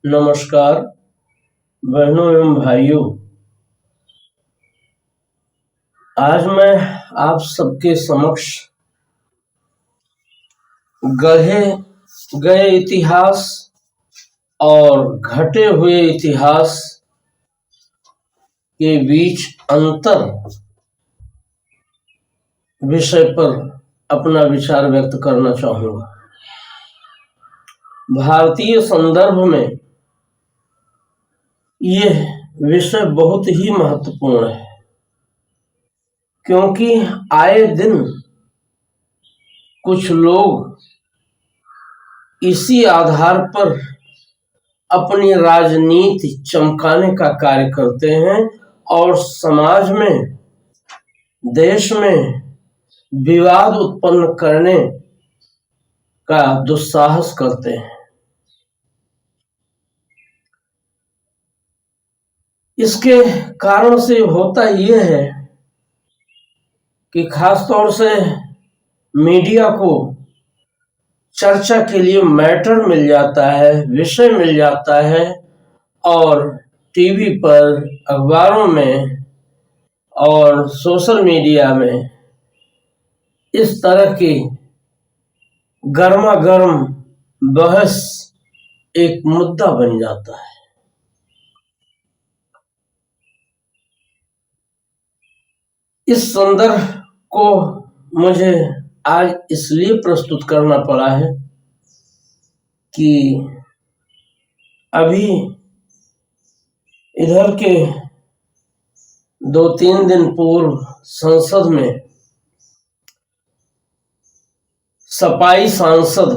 नमस्कार बहनों एवं भाइयों। आज मैं आप सबके समक्ष गढ़े गए इतिहास और घटे हुए इतिहास के बीच अंतर विषय पर अपना विचार व्यक्त करना चाहूंगा। भारतीय संदर्भ में यह विषय बहुत ही महत्वपूर्ण है, क्योंकि आए दिन कुछ लोग इसी आधार पर अपनी राजनीति चमकाने का कार्य करते हैं और समाज में, देश में विवाद उत्पन्न करने का दुस्साहस करते हैं। इसके कारण से होता यह है कि खास तौर से मीडिया को चर्चा के लिए मैटर मिल जाता है, विषय मिल जाता है और टीवी पर, अखबारों में और सोशल मीडिया में इस तरह की गर्मागर्म बहस एक मुद्दा बन जाता है। इस संदर्भ को मुझे आज इसलिए प्रस्तुत करना पड़ा है कि अभी इधर के 2-3 दिन पूर्व संसद में सपाई सांसद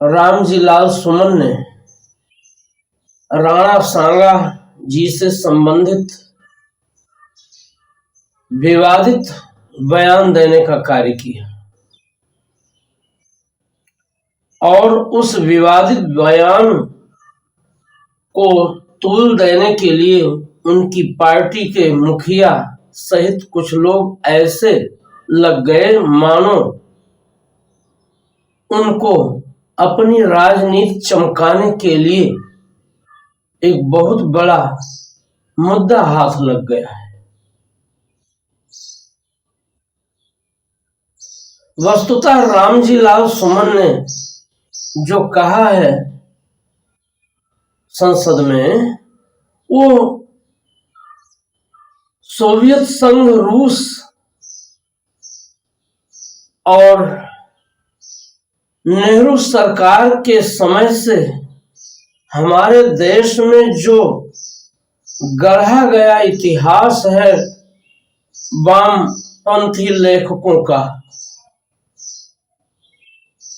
रामजी लाल सुमन ने राणा सांगा जी से संबंधित विवादित बयान देने का कार्य किया और उस विवादित बयान को तूल देने के लिए उनकी पार्टी के मुखिया सहित कुछ लोग ऐसे लग गए मानो उनको अपनी राजनीति चमकाने के लिए एक बहुत बड़ा मुद्दा हाथ लग गया है। वस्तुतः रामजी लाल सुमन ने जो कहा है संसद में, वो सोवियत संघ, रूस और नेहरू सरकार के समय से हमारे देश में जो गढ़ा गया इतिहास है वामपंथी लेखकों का,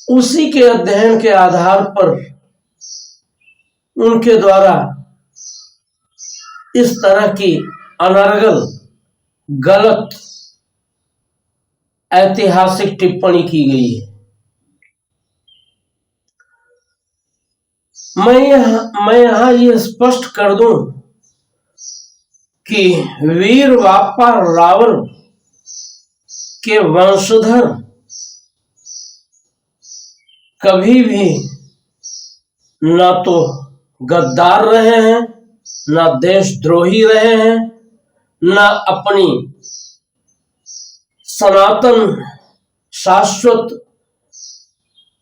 उसी के अध्ययन के आधार पर उनके द्वारा इस तरह की अनर्गल, गलत ऐतिहासिक टिप्पणी की गई है। मैं यहां यह स्पष्ट कर दूं कि वीर बाप्पा रावल के वंशधर कभी भी ना तो गद्दार रहे हैं, ना देशद्रोही रहे हैं, ना अपनी सनातन शाश्वत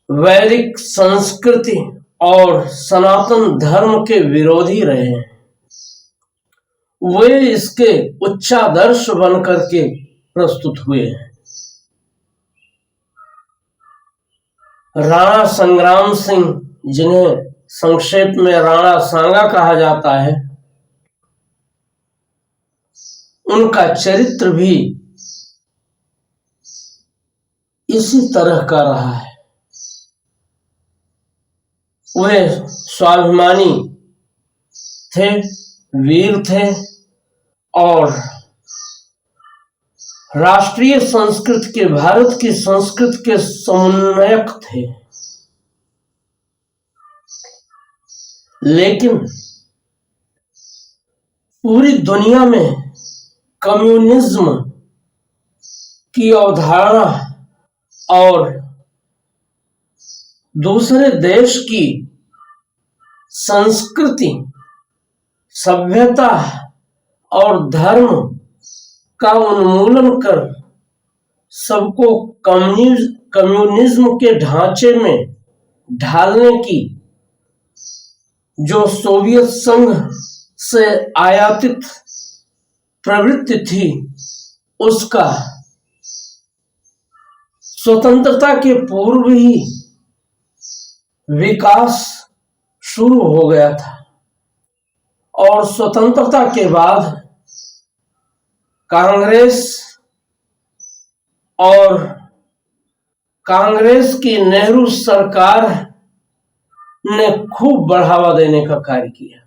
वैदिक संस्कृति और सनातन धर्म के विरोधी रहे हैं। वे इसके उच्चादर्श बनकर के प्रस्तुत हुए हैं। राणा संग्राम सिंह, जिन्हें संक्षेप में राणा सांगा कहा जाता है, उनका चरित्र भी इसी तरह का रहा है। वे स्वाभिमानी थे, वीर थे और राष्ट्रीय संस्कृति के, भारत की संस्कृति के समन्वयक थे। लेकिन पूरी दुनिया में कम्युनिज्म की अवधारणा और दूसरे देश की संस्कृति, सभ्यता और धर्म का उन्मूलन कर सबको कम्युनिज्म के ढांचे में ढालने की जो सोवियत संघ से आयातित प्रवृत्ति थी, उसका स्वतंत्रता के पूर्व ही विकास शुरू हो गया था और स्वतंत्रता के बाद कांग्रेस और कांग्रेस की नेहरू सरकार ने खूब बढ़ावा देने का कार्य किया।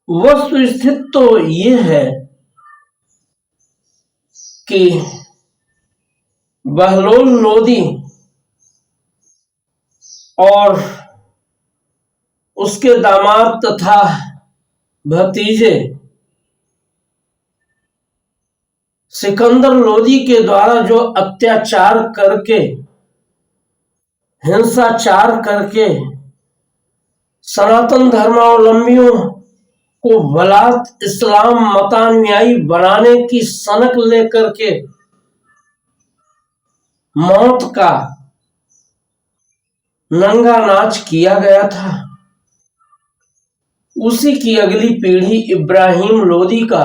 वस्तुस्थिति तो ये है कि बहलोल लोदी और उसके दामाद तथा भतीजे सिकंदर लोदी के द्वारा जो अत्याचार करके, हिंसाचार करके सनातन धर्मावलंबियों को बलात् इस्लाम मतानुयायी बनाने की सनक लेकर के मौत का नंगा नाच किया गया था, उसी की अगली पीढ़ी इब्राहिम लोदी का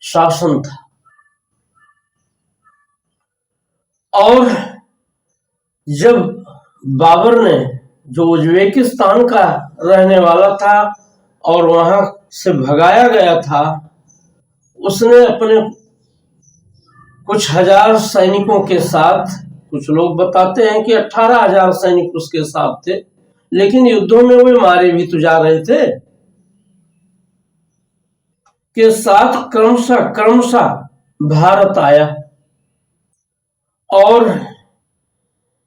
शासन था। और जब बाबर ने, जो उज्बेकिस्तान का रहने वाला था और वहां से भगाया गया था, उसने अपने कुछ हजार सैनिकों के साथ, कुछ लोग बताते हैं कि 18,000 सैनिक उसके साथ थे, लेकिन युद्धों में वे मारे भी तो जा रहे थे, के साथ क्रमशः भारत आया और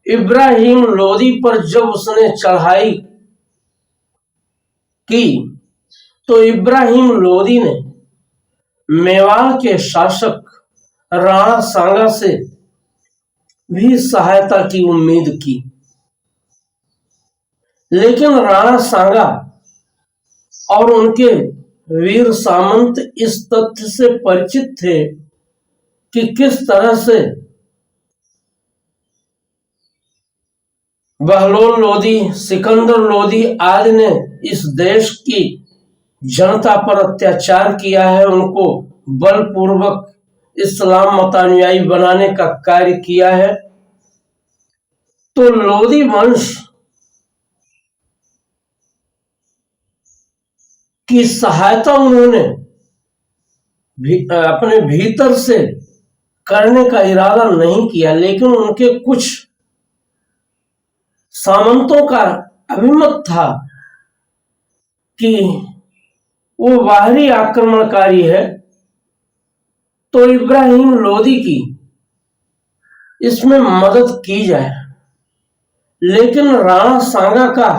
इब्राहिम लोदी पर जब उसने चढ़ाई की तो इब्राहिम लोदी ने मेवाड़ के शासक राणा सांगा से भी सहायता की उम्मीद की, लेकिन राणा सांगा और उनके वीर सामंत इस तथ्य से परिचित थे कि किस तरह से बहलोल लोदी, सिकंदर लोदी आदि ने इस देश की जनता पर अत्याचार किया है, उनको बलपूर्वक इस्लाम मतानुयायी बनाने का कार्य किया है। तो लोदी वंश की सहायता उन्होंने अपने भीतर से करने का इरादा नहीं किया, लेकिन उनके कुछ सामंतों का अभिमत था कि वो बाहरी आक्रमणकारी है, तो इब्राहिम लोदी की इसमें मदद की जाए। लेकिन राणा सांगा का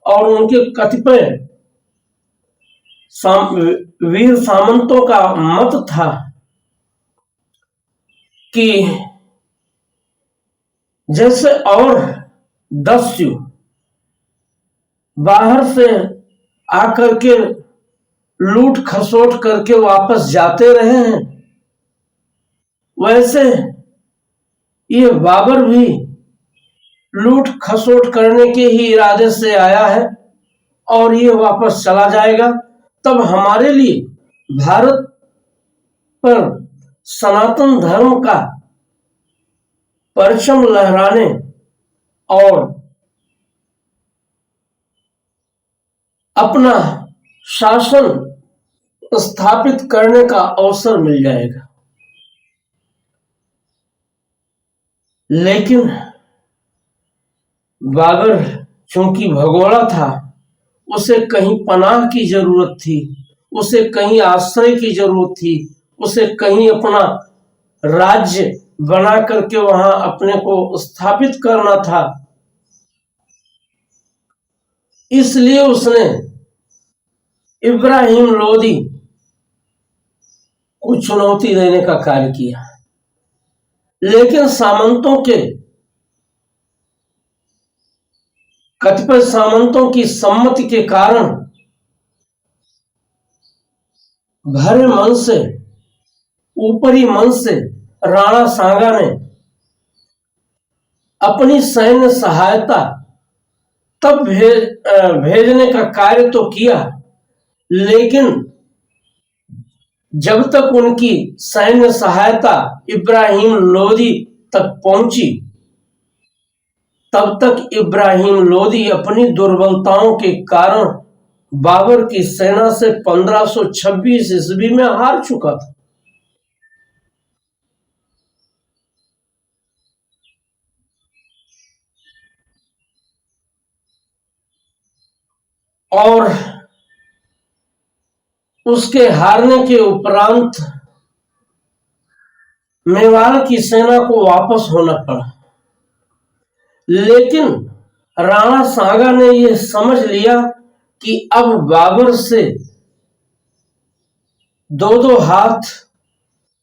और उनके कतिपय वीर सामंतों का मत था कि जैसे और दस्यु बाहर से आकर के लूट खसोट करके वापस जाते रहे हैं, वैसे ये बाबर भी लूट खसोट करने के ही इरादे से आया है और ये वापस चला जाएगा। तब हमारे लिए भारत पर सनातन धर्म का परचम लहराने और अपना शासन स्थापित करने का अवसर मिल जाएगा। लेकिन बाबर चूंकि भगोड़ा था, उसे कहीं पनाह की जरूरत थी, उसे कहीं आश्रय की जरूरत थी, उसे कहीं अपना राज्य बना करके वहां अपने को स्थापित करना था। इसलिए उसने इब्राहिम लोदी को चुनौती देने का कार्य किया। लेकिन सामंतों के कतिपय सामंतों की सम्मति के कारण भरे मन से, ऊपरी मन से राणा सांगा ने अपनी सैन्य सहायता तब भेजने का कार्य तो किया, लेकिन जब तक उनकी सैन्य सहायता इब्राहिम लोदी तक पहुंची, तब तक इब्राहिम लोदी अपनी दुर्बलताओं के कारण बाबर की सेना से 1526 ईस्वी में हार चुका था। और उसके हारने के उपरांत मेवाड़ की सेना को वापस होना पड़ा, लेकिन राणा सांगा ने यह समझ लिया कि अब बाबर से दो हाथ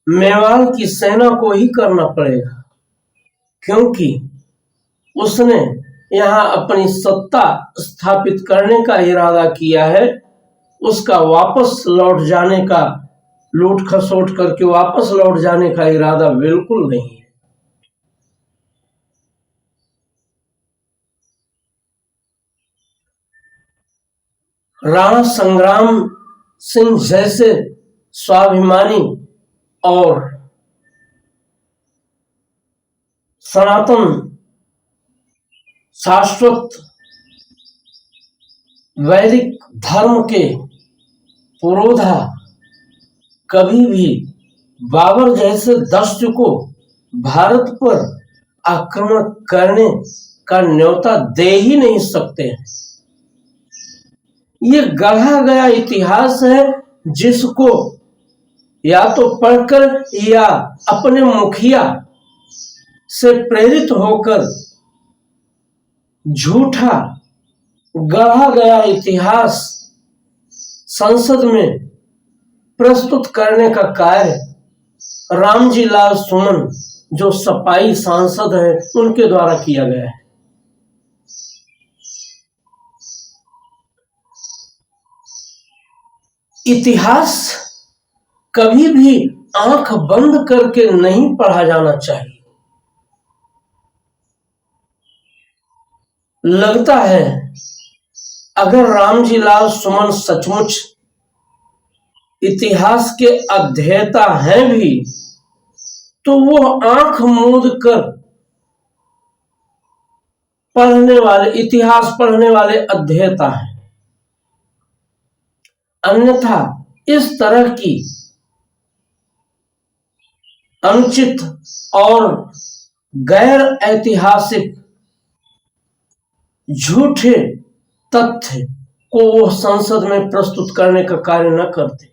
मेवाड़ की सेना को ही करना पड़ेगा, क्योंकि उसने यहां अपनी सत्ता स्थापित करने का इरादा किया है। उसका वापस लौट जाने का, लूट खसोट करके वापस लौट जाने का इरादा बिल्कुल नहीं है। राणा संग्राम सिंह जैसे स्वाभिमानी और सनातन शाश्वत वैदिक धर्म के पुरोधा कभी भी बाबर जैसे दस्यु को भारत पर आक्रमण करने का न्योता दे ही नहीं सकते हैं। ये गढ़ा गया इतिहास है, जिसको या तो पढ़कर या अपने मुखिया से प्रेरित होकर झूठा गढ़ा गया इतिहास संसद में प्रस्तुत करने का कार्य रामजी लाल सुमन, जो सपाई सांसद हैं, उनके द्वारा किया गया है। इतिहास कभी भी आंख बंद करके नहीं पढ़ा जाना चाहिए। लगता है अगर रामजी लाल सुमन सचमुच इतिहास के अध्येता हैं भी, तो वो आंख मूंद कर पढ़ने वाले, इतिहास पढ़ने वाले अध्येता हैं। अन्यथा इस तरह की अनुचित और गैर ऐतिहासिक झूठे तथ्य को वो संसद में प्रस्तुत करने का कार्य न करते।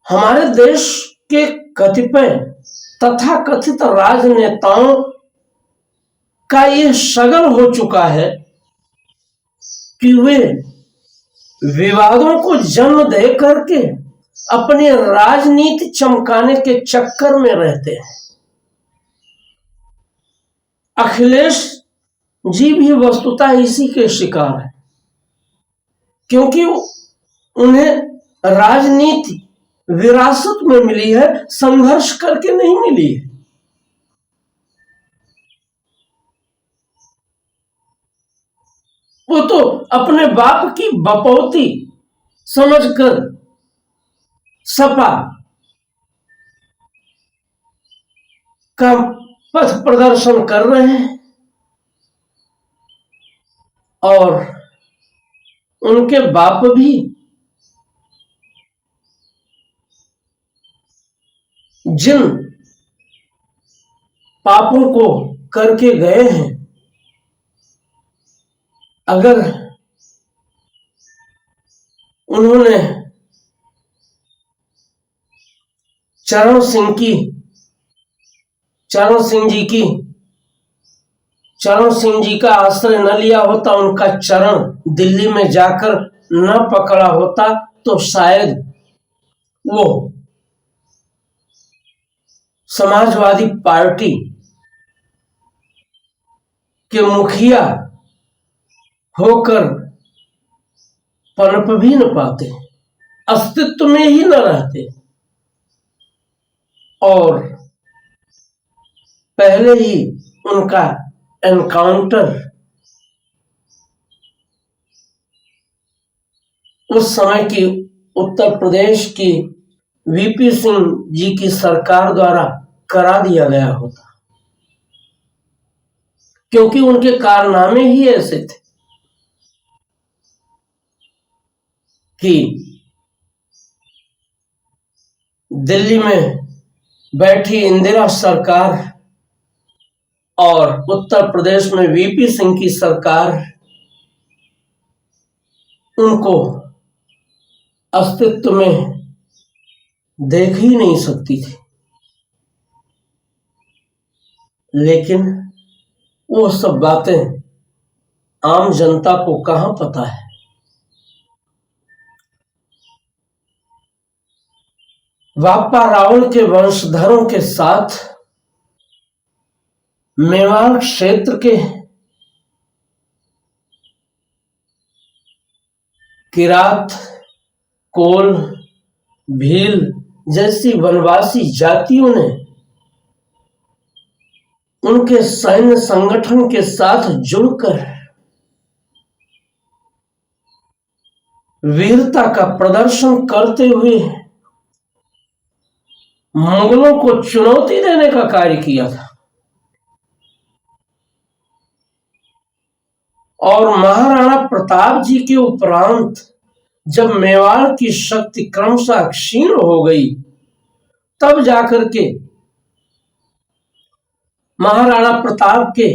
हमारे देश के कतिपय तथाकथित राजनेताओं का यह शगल हो चुका है कि वे विवादों को जन्म दे करके अपनी राजनीति चमकाने के चक्कर में रहते हैं। अखिलेश जी भी वस्तुतः इसी के शिकार है, क्योंकि उन्हें राजनीति विरासत में मिली है, संघर्ष करके नहीं मिली है। वो तो अपने बाप की बपौती समझकर सपा का पथ प्रदर्शन कर रहे हैं और उनके बाप भी जिन पापों को करके गए हैं, अगर उन्होंने चरण सिंह जी का आश्रय न लिया होता, उनका चरण दिल्ली में जाकर न पकड़ा होता, तो शायद वो समाजवादी पार्टी के मुखिया होकर पनप भी न पाते, अस्तित्व में ही न रहते, और पहले ही उनका एनकाउंटर उस समय की उत्तर प्रदेश की वीपी सिंह जी की सरकार द्वारा करा दिया गया होता, क्योंकि उनके कारनामे ही ऐसे थे कि दिल्ली में बैठी इंदिरा सरकार और उत्तर प्रदेश में वीपी सिंह की सरकार उनको अस्तित्व में देख ही नहीं सकती थी। लेकिन वो सब बातें आम जनता को कहां पता है। बापा रावल के वंशधरों के साथ मेवाड़ क्षेत्र के किरात, कोल, भील जैसी वनवासी जातियों ने उनके सैन्य संगठन के साथ जुड़कर वीरता का प्रदर्शन करते हुए मुगलों को चुनौती देने का कार्य किया था, और महाराणा प्रताप जी के उपरांत जब मेवाड़ की शक्ति क्रमशः क्षीण हो गई, तब जाकर के महाराणा प्रताप के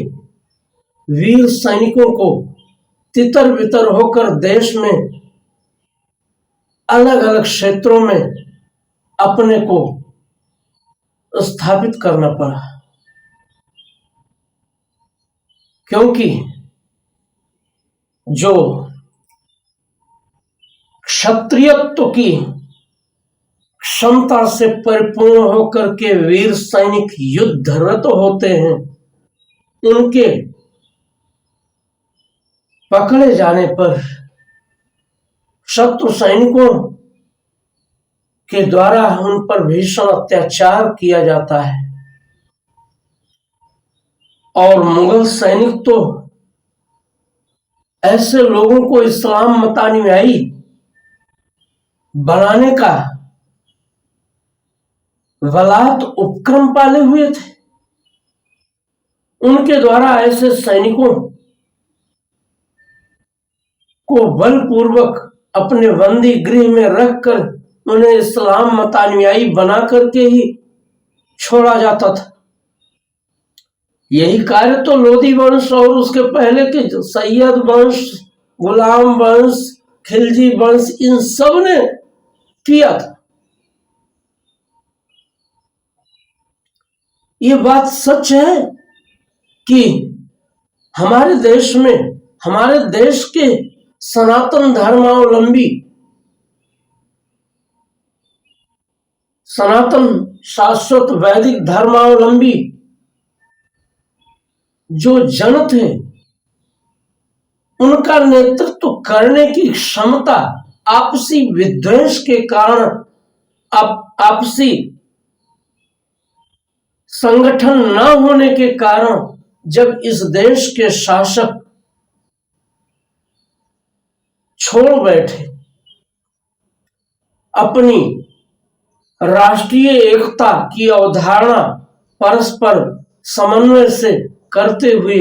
वीर सैनिकों को तितर बितर होकर देश में अलग अलग क्षेत्रों में अपने को स्थापित करना पड़ा, क्योंकि जो क्षत्रियत्व की क्षमता से परिपूर्ण होकर के वीर सैनिक युद्धरत होते हैं, उनके पकड़े जाने पर शत्रु सैनिकों के द्वारा उन पर भीषण अत्याचार किया जाता है, और मुगल सैनिक तो ऐसे लोगों को इस्लाम मतानुयायी बनाने का बलात् उपक्रम पाले हुए थे। उनके द्वारा ऐसे सैनिकों को बलपूर्वक अपने बंदी गृह में रखकर उन्हें इस्लाम मतानुयायी बना करके ही छोड़ा जाता था। यही कार्य तो लोधी वंश और उसके पहले के सैयद वंश, गुलाम वंश, खिलजी वंश, इन सब ने किया था। ये बात सच है कि हमारे देश में, हमारे देश के सनातन धर्मावलंबी, सनातन शाश्वत वैदिक धर्मावलंबी जो जन थे, उनका नेतृत्व करने की क्षमता आपसी विद्वेष के कारण, आपसी संगठन न होने के कारण, जब इस देश के शासक छोड़ बैठे, अपनी राष्ट्रीय एकता की अवधारणा परस्पर समन्वय से करते हुए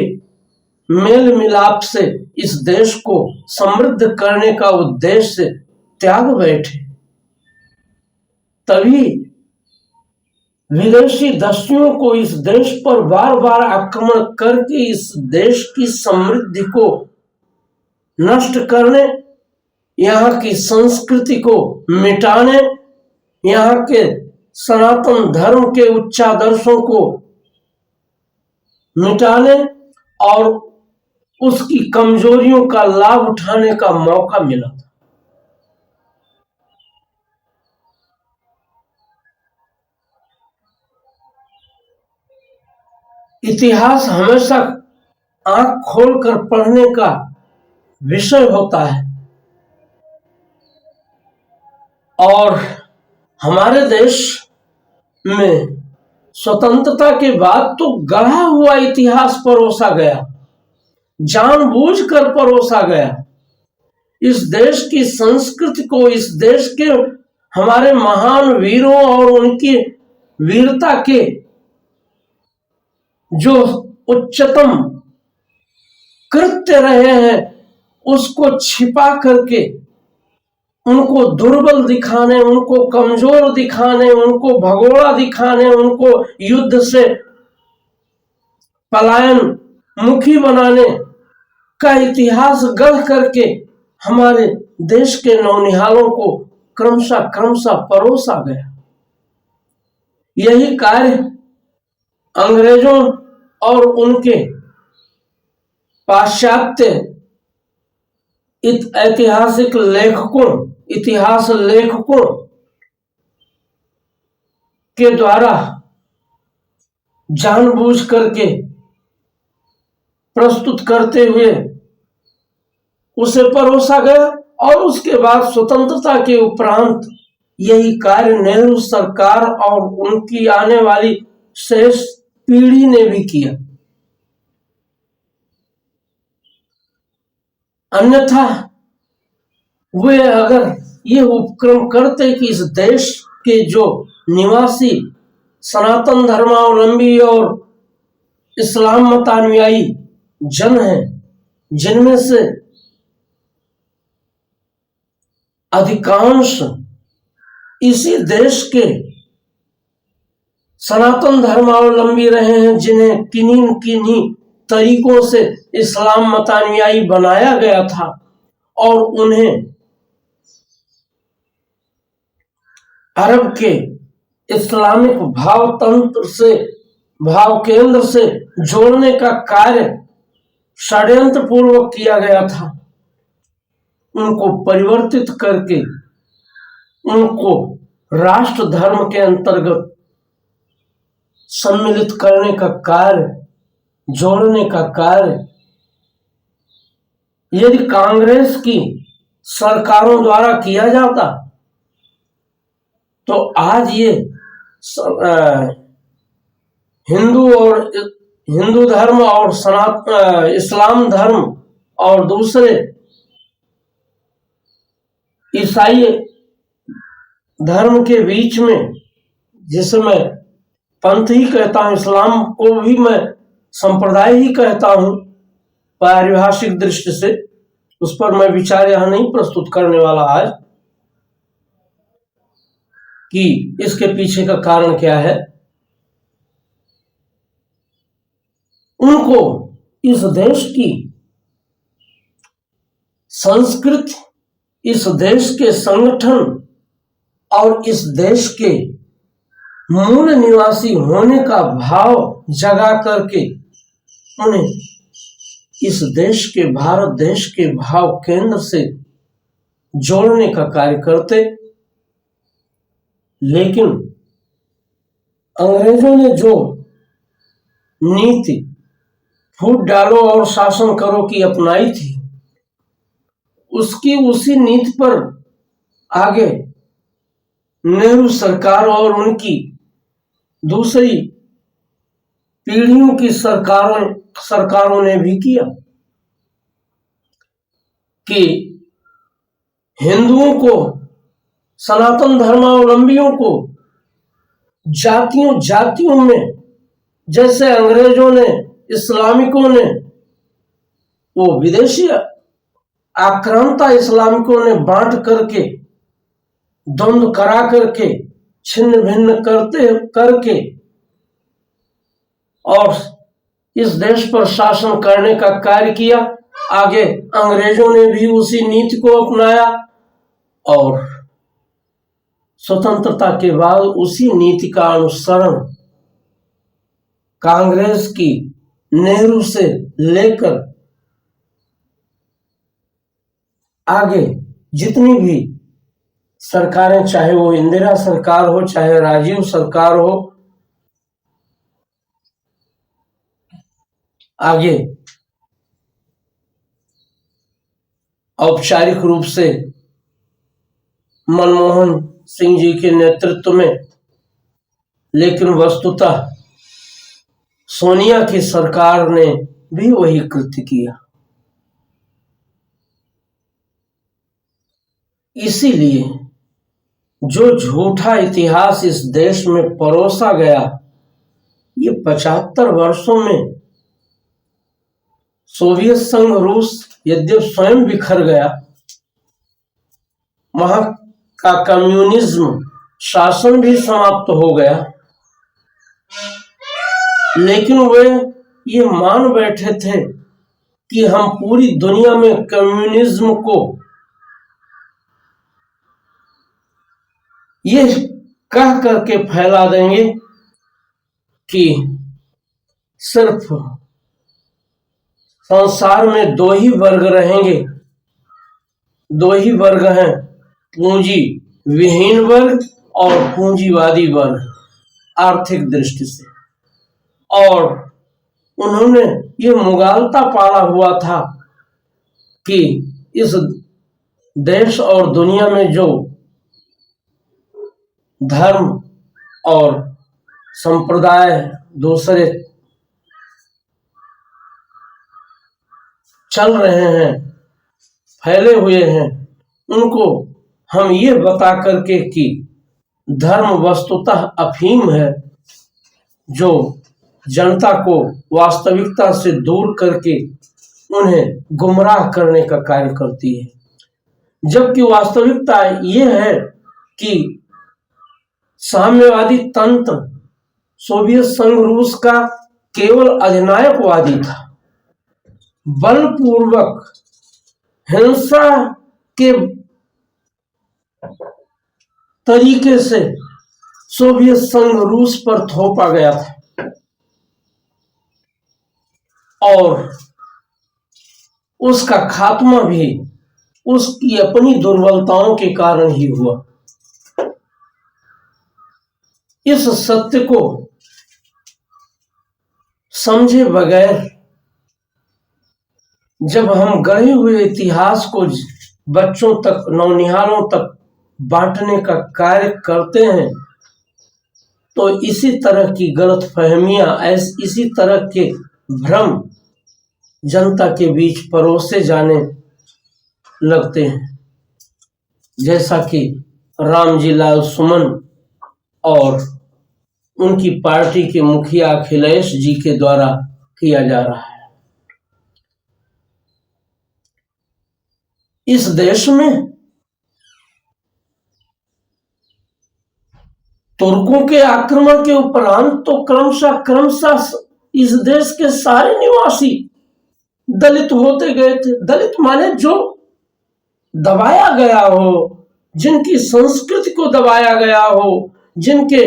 मेल मिलाप से इस देश को समृद्ध करने का उद्देश्य त्याग बैठे, तभी विदेशी दस्युओं को इस देश पर बार बार आक्रमण करके इस देश की समृद्धि को नष्ट करने, यहाँ की संस्कृति को मिटाने, यहाँ के सनातन धर्म के उच्चादर्शों को मिटाने और उसकी कमजोरियों का लाभ उठाने का मौका मिला था। इतिहास हमेशा आंख खोलकर पढ़ने का विषय होता है। और हमारे देश में स्वतंत्रता के बाद तो गढ़ा हुआ इतिहास परोसा गया, जानबूझकर परोसा गया। इस देश की संस्कृति को, इस देश के हमारे महान वीरों और उनकी वीरता के जो उच्चतम कृत्य रहे हैं उसको छिपा करके, उनको दुर्बल दिखाने, उनको कमजोर दिखाने, उनको भगोड़ा दिखाने, उनको युद्ध से पलायन मुखी बनाने का इतिहास गढ़ करके हमारे देश के नौनिहालों को क्रमशः परोसा गया। यही कार्य अंग्रेजों और उनके पाश्चात्य ऐतिहासिक लेखकों, इतिहास लेखकों के द्वारा जानबूझ करके प्रस्तुत करते हुए उसे परोसा गया। और उसके बाद स्वतंत्रता के उपरांत यही कार्य नेहरू सरकार और उनकी आने वाली शेष पीढ़ी ने भी किया। अन्यथा वे अगर ये उपक्रम करते कि इस देश के जो निवासी सनातन धर्मावलंबी और इस्लाम मतानुयायी जन हैं, जिनमें से अधिकांश इसी देश के सनातन धर्मावलंबी रहे हैं, जिन्हें किन्हीं तरीकों से इस्लाम मतानुयायी बनाया गया था और उन्हें अरब के इस्लामिक भावतंत्र से, भाव केंद्र से जोड़ने का कार्य षड्यंत्र पूर्वक किया गया था। उनको परिवर्तित करके उनको राष्ट्र धर्म के अंतर्गत सम्मिलित करने का कार्य, जोड़ने का कार्य यदि कांग्रेस की सरकारों द्वारा किया जाता तो आज ये हिंदू धर्म और इस्लाम धर्म और दूसरे ईसाई धर्म के बीच में, जिसे मैं पंथ ही कहता हूं, इस्लाम को भी मैं संप्रदाय ही कहता हूं पारिभाषिक दृष्टि से, उस पर मैं विचार यहां नहीं प्रस्तुत करने वाला आज कि इसके पीछे का कारण क्या है। उनको इस देश की संस्कृति, इस देश के संगठन और इस देश के मूल निवासी होने का भाव जगा करके उन्हें इस देश के, भारत देश के भाव केंद्र से जोड़ने का कार्य करते। लेकिन अंग्रेजों ने जो नीति फूट डालो और शासन करो की अपनाई थी, उसी नीति पर आगे नेहरू सरकार और उनकी दूसरी पीढ़ियों की सरकारों ने भी किया कि हिंदुओं को, सनातन धर्मावलंबियों को जातियों में, जैसे अंग्रेजों ने, इस्लामिकों ने, वो विदेशी आक्रांता इस्लामिकों ने बांट करके, द्वंद्व करा करके, छिन्न भिन्न करके और इस देश पर शासन करने का कार्य किया। आगे अंग्रेजों ने भी उसी नीति को अपनाया और स्वतंत्रता के बाद उसी नीति का अनुसरण कांग्रेस की नेहरू से लेकर आगे जितनी भी सरकारें, चाहे वो इंदिरा सरकार हो, चाहे राजीव सरकार हो, आगे औपचारिक रूप से मनमोहन सिंह जी के नेतृत्व में, लेकिन वस्तुतः सोनिया की सरकार ने भी वही कृत्य किया। इसीलिए जो झूठा इतिहास इस देश में परोसा गया, ये 75 वर्षों में सोवियत संघ रूस यद्यपि स्वयं बिखर गया, वहां का कम्युनिज्म शासन भी समाप्त हो गया, लेकिन वे ये मान बैठे थे कि हम पूरी दुनिया में कम्युनिज्म को ये कह करके फैला देंगे कि सिर्फ संसार में दो ही वर्ग रहेंगे, दो ही वर्ग हैं, पूंजी विहीन वर्ग और पूंजीवादी वर्ग आर्थिक दृष्टि से। और उन्होंने ये मुगालता पाला हुआ था कि इस देश और दुनिया में जो धर्म और संप्रदाय दूसरे चल रहे हैं, फैले हुए हैं, उनको हम ये बता करके कि धर्म वस्तुतः अफीम है, जो जनता को वास्तविकता से दूर करके उन्हें गुमराह करने का कार्य करती है। जबकि वास्तविकता ये है कि साम्यवादी तंत्र सोवियत संघ रूस का केवल अधिनायकवादी था। बलपूर्वक हिंसा के तरीके से सोवियत संघ रूस पर थोपा गया था और उसका खात्मा भी उसकी अपनी दुर्बलताओं के कारण ही हुआ। इस सत्य को समझे बगैर जब हम गढ़े हुए इतिहास को बच्चों तक, नौनिहालों तक बांटने का कार्य करते हैं, तो इसी तरह की गलतफहमियां, इसी तरह के भ्रम जनता के बीच परोसे जाने लगते हैं, जैसा कि रामजी लाल सुमन और उनकी पार्टी के मुखिया अखिलेश जी के द्वारा किया जा रहा है। इस देश में तुर्कों के आक्रमण के उपरांत तो क्रमशः इस देश के सारे निवासी दलित होते गए थे। दलित माने जो दबाया गया हो, जिनकी संस्कृति को दबाया गया हो, जिनके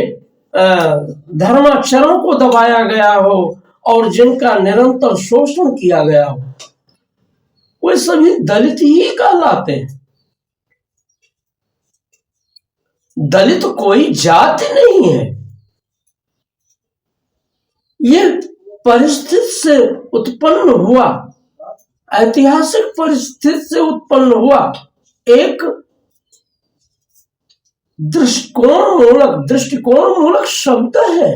धर्माचरण को दबाया गया हो और जिनका निरंतर शोषण किया गया हो, वे सभी दलित ही कहलाते हैं। दलित कोई जाति नहीं है, ये परिस्थिति से उत्पन्न हुआ, ऐतिहासिक परिस्थिति से उत्पन्न हुआ एक दृष्टिकोण मूलक शब्द है।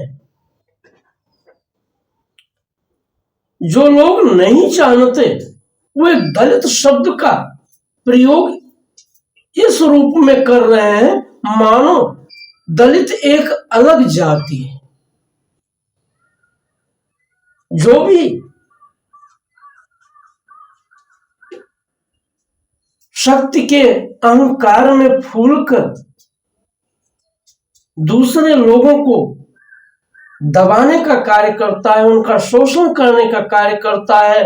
जो लोग नहीं जानते वे दलित शब्द का प्रयोग इस रूप में कर रहे हैं मानो दलित एक अलग जाति है। जो भी शक्ति के अहंकार में फूलकर दूसरे लोगों को दबाने का कार्य करता है, उनका शोषण करने का कार्य करता है,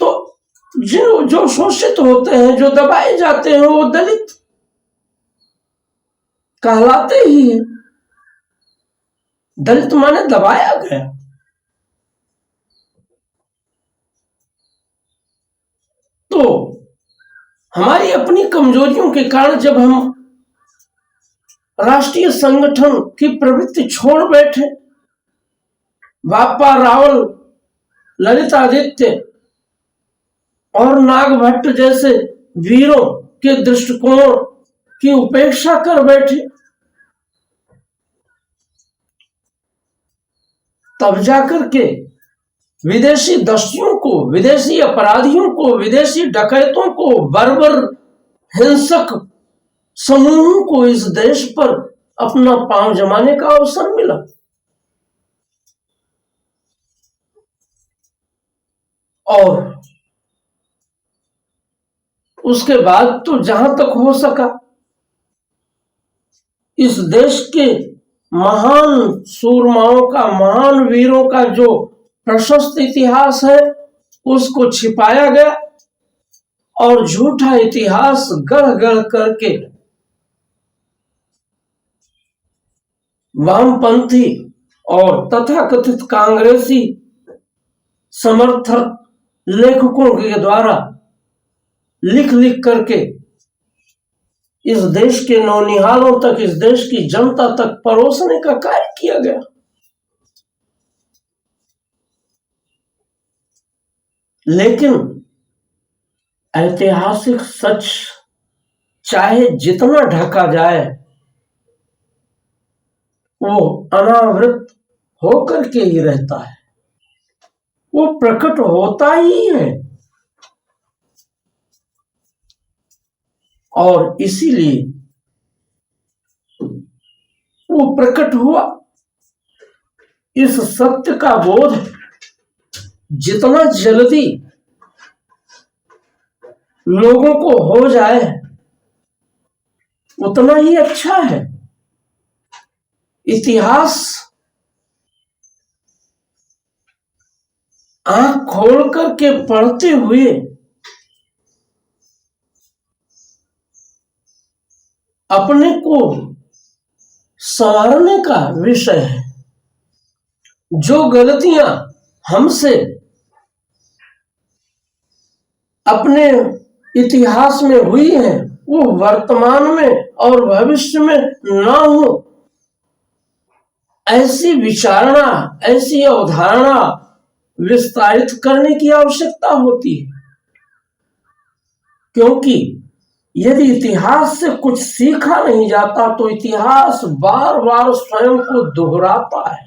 तो जो शोषित होते हैं, जो दबाए जाते हैं, वो दलित कहलाते ही हैं। दलित माने दबाया गया। तो हमारी अपनी कमजोरियों के कारण जब हम राष्ट्रीय संगठन की प्रवृत्ति छोड़ बैठे, बापा रावल, ललित आदित्य और नागभट्ट जैसे वीरों के दृष्टिकोण की उपेक्षा कर बैठे। तब जाकर के विदेशी दस्युओं को, विदेशी अपराधियों को, विदेशी डकैतों को, बर्बर हिंसक समूहों को इस देश पर अपना पांव जमाने का अवसर मिला। और उसके बाद तो जहां तक हो सका इस देश के महान सूरमाओं का, महान वीरों का जो प्रशस्त इतिहास है उसको छिपाया गया और झूठा इतिहास गढ़ गढ़ करके वामपंथी और तथाकथित कांग्रेसी समर्थक लेखकों के द्वारा लिख लिख करके इस देश के नौनिहालों तक, इस देश की जनता तक परोसने का कार्य किया गया। लेकिन ऐतिहासिक सच चाहे जितना ढका जाए वो अनावृत होकर के ही रहता है, वो प्रकट होता ही है। और इसीलिए वो प्रकट हुआ। इस सत्य का बोध जितना जल्दी लोगों को हो जाए उतना ही अच्छा है। इतिहास आंख खोल करके पढ़ते हुए अपने को संवारने का विषय है। जो गलतियां हमसे अपने इतिहास में हुई हैं वो वर्तमान में और भविष्य में ना हो, ऐसी विचारणा, ऐसी अवधारणा विस्तारित करने की आवश्यकता होती है। क्योंकि यदि इतिहास से कुछ सीखा नहीं जाता तो इतिहास बार बार स्वयं को दोहराता है।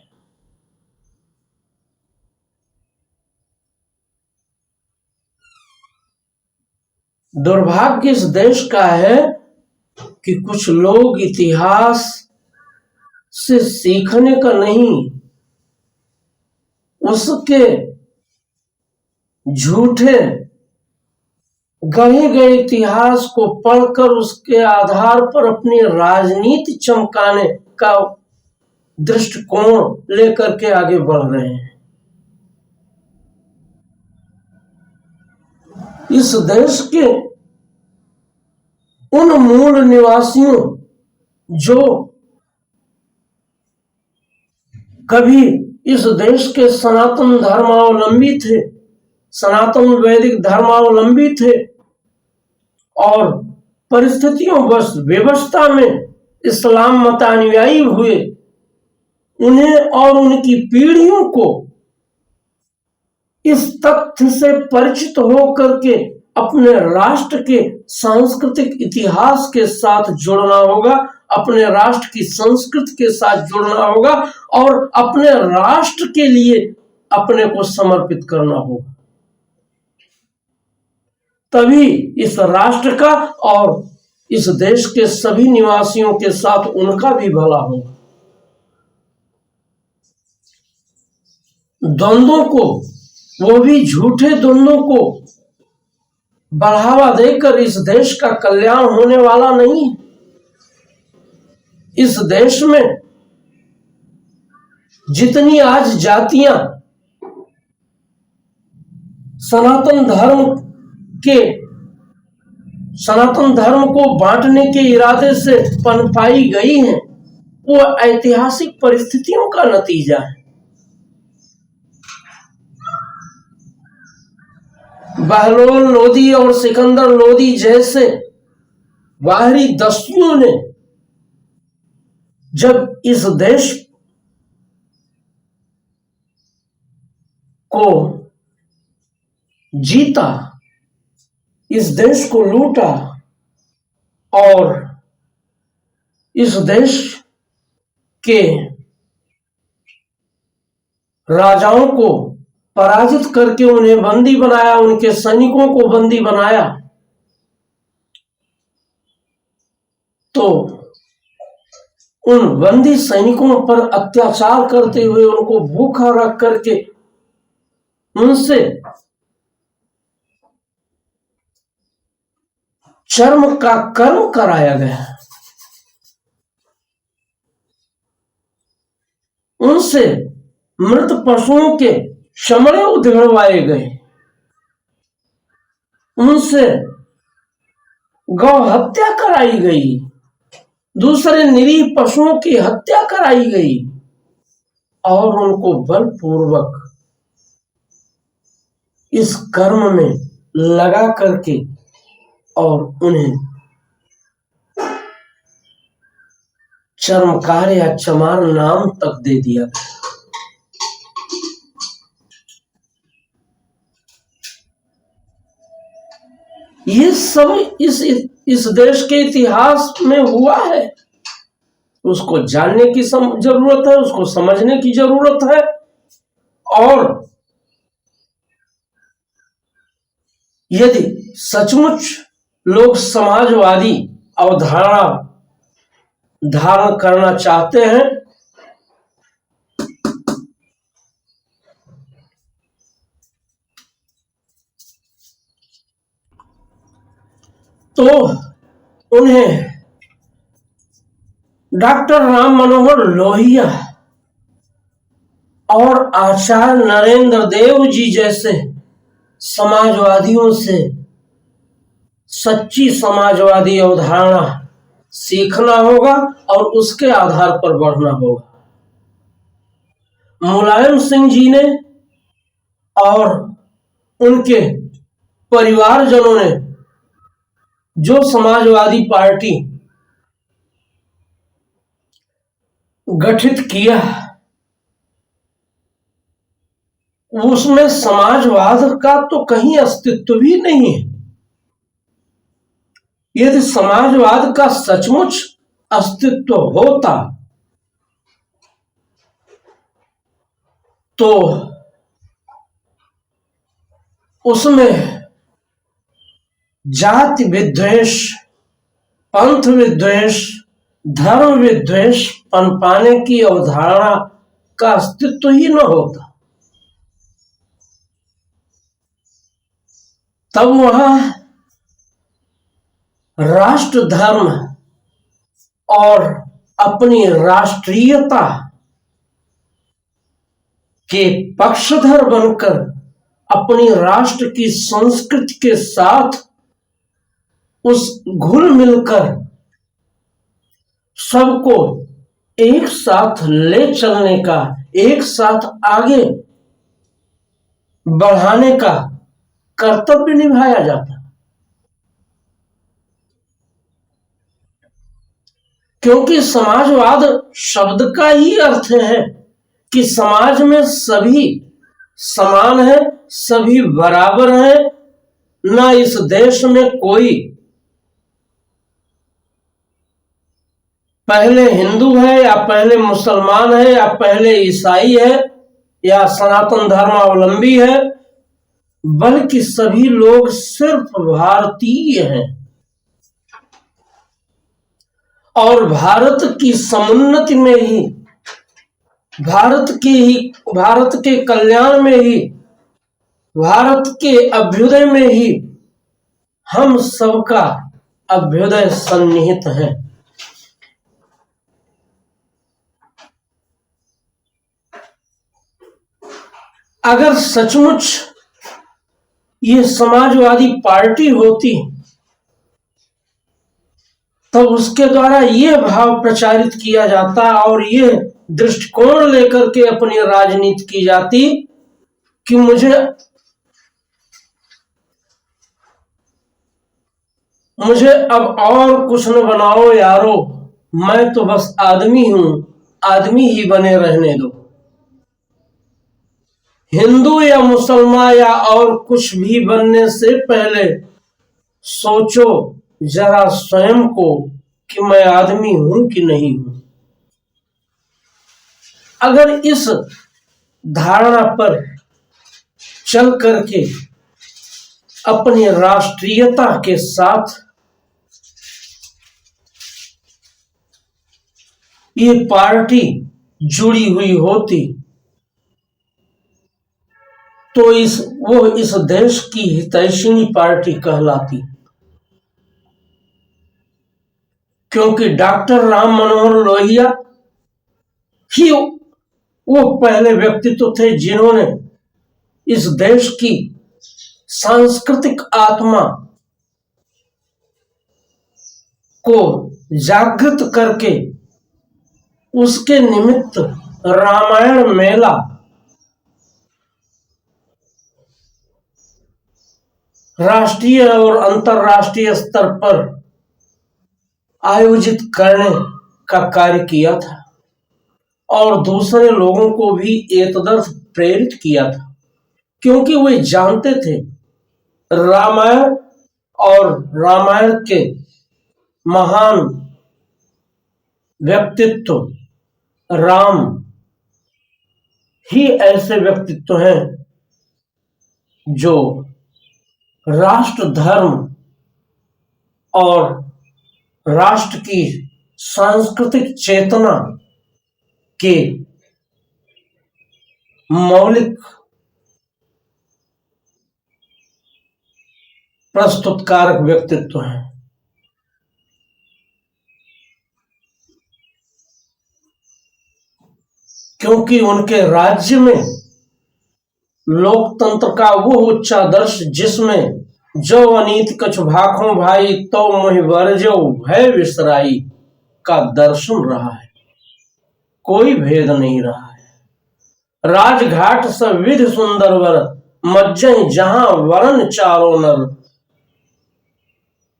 दुर्भाग्य इस देश का है कि कुछ लोग इतिहास से सीखने का नहीं, उसके झूठे गढ़े गए इतिहास को पढ़कर उसके आधार पर अपनी राजनीति चमकाने का दृष्टिकोण लेकर के आगे बढ़ रहे हैं। इस देश के उन मूल निवासियों जो कभी इस देश के सनातन धर्मावलंबी थे, सनातन वैदिक धर्मावलंबी थे और परिस्थितियों बस व्यवस्था में इस्लाम मतानुयायी हुए, उन्हें और उनकी पीढ़ियों को इस तथ्य से परिचित होकर के अपने राष्ट्र के सांस्कृतिक इतिहास के साथ जुड़ना होगा, अपने राष्ट्र की संस्कृति के साथ जुड़ना होगा और अपने राष्ट्र के लिए अपने को समर्पित करना होगा। तभी इस राष्ट्र का और इस देश के सभी निवासियों के साथ उनका भी भला होगा। द्वंद्वों को, वो भी झूठे द्वंद्वों को बढ़ावा देकर इस देश का कल्याण होने वाला नहीं। इस देश में जितनी आज जातियां सनातन धर्म को बांटने के इरादे से पनपाई गई हैं, वो ऐतिहासिक परिस्थितियों का नतीजा है। बहलोल लोदी और सिकंदर लोदी जैसे बाहरी दस्युओं ने जब इस देश को जीता इस देश को लूटा और इस देश के राजाओं को पराजित करके उन्हें बंदी बनाया, उनके सैनिकों को बंदी बनाया, तो उन बंदी सैनिकों पर अत्याचार करते हुए उनको भूखा रख करके उनसे चर्म का कर्म कराया गया, उनसे मृत पशुओं के चमड़े उधेड़वाए गए, उनसे गौ हत्या कराई गई, दूसरे निरीह पशुओं की हत्या कराई गई और उनको बलपूर्वक इस कर्म में लगा करके और उन्हें चर्मकार या चमार नाम तक दे दिया। ये सब इस देश के इतिहास में हुआ है, उसको जानने की जरूरत है, उसको समझने की जरूरत है। और यदि सचमुच लोग समाजवादी अवधारणा धारण करना चाहते हैं तो उन्हें डॉक्टर राम मनोहर लोहिया और आचार्य नरेंद्र देव जी जैसे समाजवादियों से सच्ची समाजवादी अवधारणा सीखना होगा और उसके आधार पर बढ़ना होगा। मुलायम सिंह जी ने और उनके परिवारजनों ने जो समाजवादी पार्टी गठित किया, उसमें समाजवाद का तो कहीं अस्तित्व भी नहीं है। यदि समाजवाद का सचमुच अस्तित्व होता तो उसमें जाति विद्वेष, पंथ विद्वेष, धर्म विद्वेष पनपाने की अवधारणा का अस्तित्व ही न होता। तब वहां राष्ट्र धर्म और अपनी राष्ट्रीयता के पक्षधर बनकर अपनी राष्ट्र की संस्कृति के साथ उस घुल मिलकर सबको एक साथ ले चलने का, एक साथ आगे बढ़ाने का कर्तव्य निभाया जाता। क्योंकि समाजवाद शब्द का ही अर्थ है कि समाज में सभी समान है, सभी बराबर है, ना इस देश में कोई पहले हिंदू है या पहले मुसलमान है या पहले ईसाई है या सनातन धर्मावलंबी है, बल्कि सभी लोग सिर्फ भारतीय हैं और भारत की समुन्नति में ही, भारत के कल्याण में ही, भारत के अभ्युदय में ही हम सबका अभ्युदय सन्निहित है। अगर सचमुच ये समाजवादी पार्टी होती तो उसके द्वारा ये भाव प्रचारित किया जाता और ये दृष्टिकोण लेकर के अपनी राजनीति की जाती कि मुझे अब और कुछ न बनाओ यारो, मैं तो बस आदमी हूं, आदमी ही बने रहने दो। हिंदू या मुसलमान या और कुछ भी बनने से पहले सोचो जरा स्वयं को कि मैं आदमी हूं कि नहीं हूं। अगर इस धारणा पर चल करके अपनी राष्ट्रीयता के साथ ये पार्टी जुड़ी हुई होती तो इस देश की हितैषिणी पार्टी कहलाती, क्योंकि डॉक्टर राम मनोहर लोहिया ही वो पहले व्यक्तित्व थे जिन्होंने इस देश की सांस्कृतिक आत्मा को जागृत करके उसके निमित्त रामायण मेला राष्ट्रीय और अंतर्राष्ट्रीय स्तर पर आयोजित करने का कार्य किया था और दूसरे लोगों को भी एतदर्थ प्रेरित किया था, क्योंकि वे जानते थे रामायण और रामायण के महान व्यक्तित्व राम ही ऐसे व्यक्तित्व हैं जो राष्ट्र धर्म और राष्ट्र की सांस्कृतिक चेतना के मौलिक प्रस्तुतकारक व्यक्तित्व हैं। क्योंकि उनके राज्य में लोकतंत्र का वो उच्चादर्श जिसमें जो अनीति कछु भाखों भाई तो मोहि वर्जो भय विसराई का दर्शन रहा है, कोई भेद नहीं रहा है। राजघाट सब विधि सुंदर वर मज्जई जहां वरण चारों नर,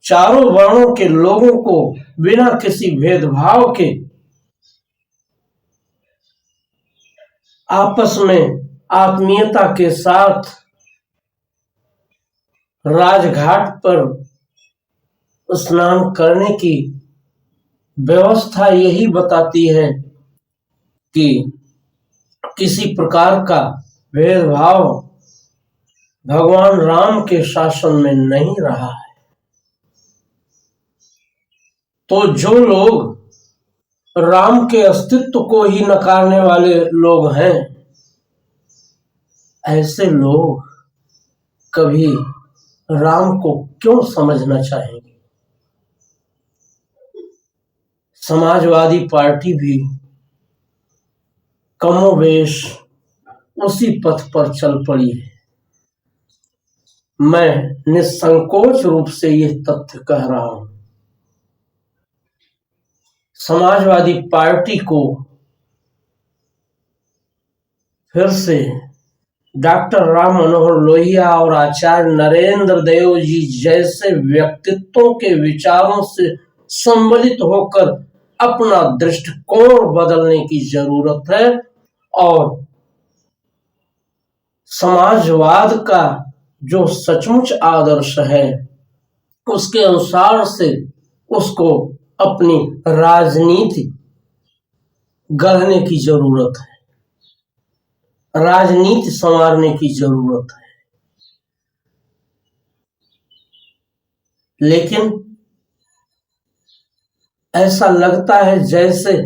चारों वर्णों के लोगों को बिना किसी भेदभाव के आपस में आत्मीयता के साथ राजघाट पर स्नान करने की व्यवस्था यही बताती है कि किसी प्रकार का भेदभाव भगवान राम के शासन में नहीं रहा है। तो जो लोग राम के अस्तित्व को ही नकारने वाले लोग हैं, ऐसे लोग कभी राम को क्यों समझना चाहेंगे। समाजवादी पार्टी भी कमोवेश उसी पथ पर चल पड़ी है। मैं निसंकोच रूप से यह तथ्य कह रहा हूं। समाजवादी पार्टी को फिर से डॉक्टर राम मनोहर लोहिया और आचार्य नरेंद्र देव जी जैसे व्यक्तित्वों के विचारों से सम्मिलित होकर अपना दृष्टिकोण बदलने की जरूरत है और समाजवाद का जो सचमुच आदर्श है उसके अनुसार से उसको अपनी राजनीति गढ़ने की जरूरत है, राजनीति संवारने की जरूरत है। लेकिन ऐसा लगता है जैसे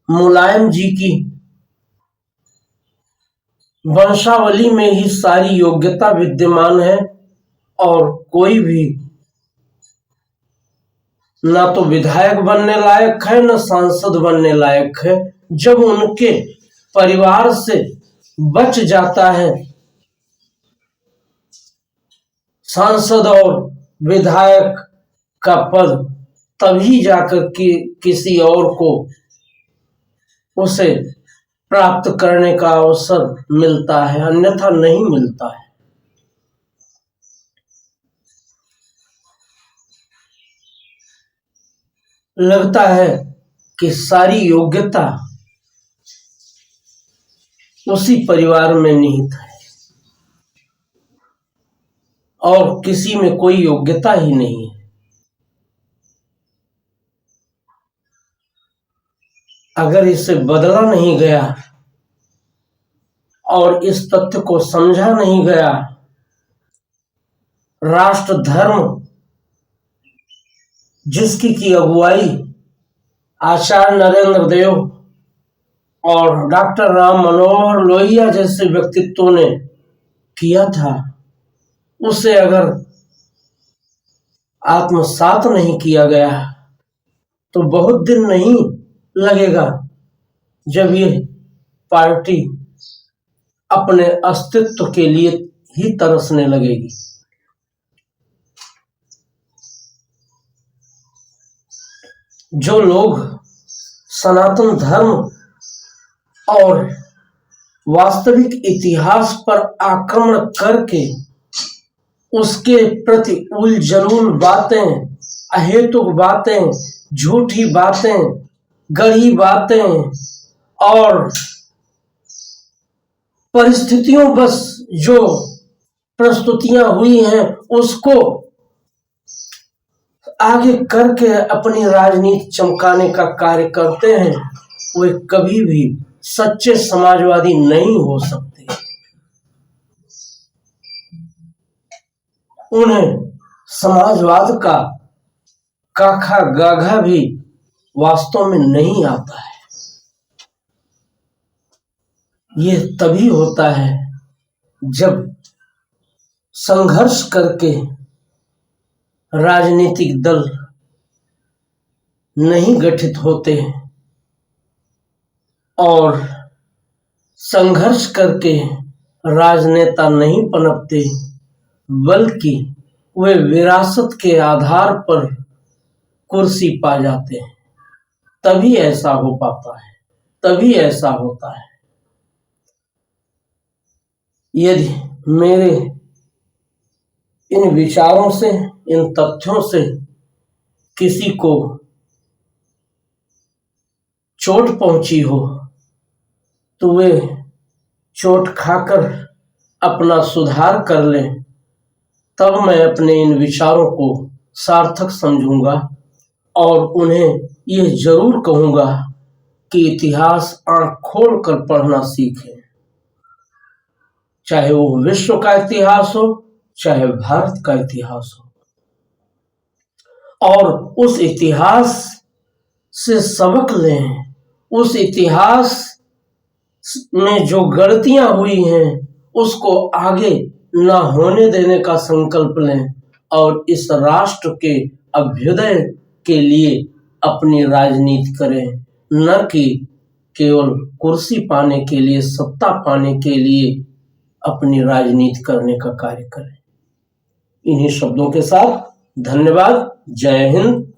मुलायम जी की वंशावली में ही सारी योग्यता विद्यमान है और कोई भी ना तो विधायक बनने लायक है न सांसद बनने लायक है। जब उनके परिवार से बच जाता है सांसद और विधायक का पद, तभी जाकर के किसी और को उसे प्राप्त करने का अवसर मिलता है, अन्यथा नहीं मिलता है। लगता है कि सारी योग्यता उसी परिवार में निहित है और किसी में कोई योग्यता ही नहीं है। अगर इसे बदला नहीं गया और इस तथ्य को समझा नहीं गया, राष्ट्र धर्म जिसकी की अगुवाई आचार्य नरेंद्र देव और डॉक्टर राम मनोहर लोहिया जैसे व्यक्तित्वों ने किया था, उसे अगर आत्मसात नहीं किया गया तो बहुत दिन नहीं लगेगा जब ये पार्टी अपने अस्तित्व के लिए ही तरसने लगेगी। जो लोग सनातन धर्म और वास्तविक इतिहास पर आक्रमण करके उसके प्रति उलझुल बातें, अहेतुक बातें, झूठी बातें, गढ़ी बातें और परिस्थितियों बस जो प्रस्तुतियां हुई हैं उसको आगे करके अपनी राजनीति चमकाने का कार्य करते हैं, वे कभी भी सच्चे समाजवादी नहीं हो सकते। उन्हें समाजवाद का काखा गाघा भी वास्तव में नहीं आता है। ये तभी होता है जब संघर्ष करके राजनीतिक दल नहीं गठित होते और संघर्ष करके राजनेता नहीं पनपते, बल्कि वे विरासत के आधार पर कुर्सी पा जाते हैं। तभी ऐसा हो पाता है, तभी ऐसा होता है। यदि मेरे इन विचारों से, इन तथ्यों से किसी को चोट पहुंची हो तो वे चोट खाकर अपना सुधार कर लें, तब मैं अपने इन विचारों को सार्थक समझूंगा और उन्हें यह जरूर कहूंगा कि इतिहास आंख खोल कर पढ़ना सीखें। चाहे वो विश्व का इतिहास हो, चाहे भारत का इतिहास हो, और उस इतिहास से सबक लें। उस इतिहास में जो गलतियां हुई हैं उसको आगे ना होने देने का संकल्प लें और इस राष्ट्र के अभ्युदय के लिए अपनी राजनीति करें, न कि केवल कुर्सी पाने के लिए, सत्ता पाने के लिए अपनी राजनीति करने का कार्य करें। इन्हीं शब्दों के साथ धन्यवाद। जय हिंद,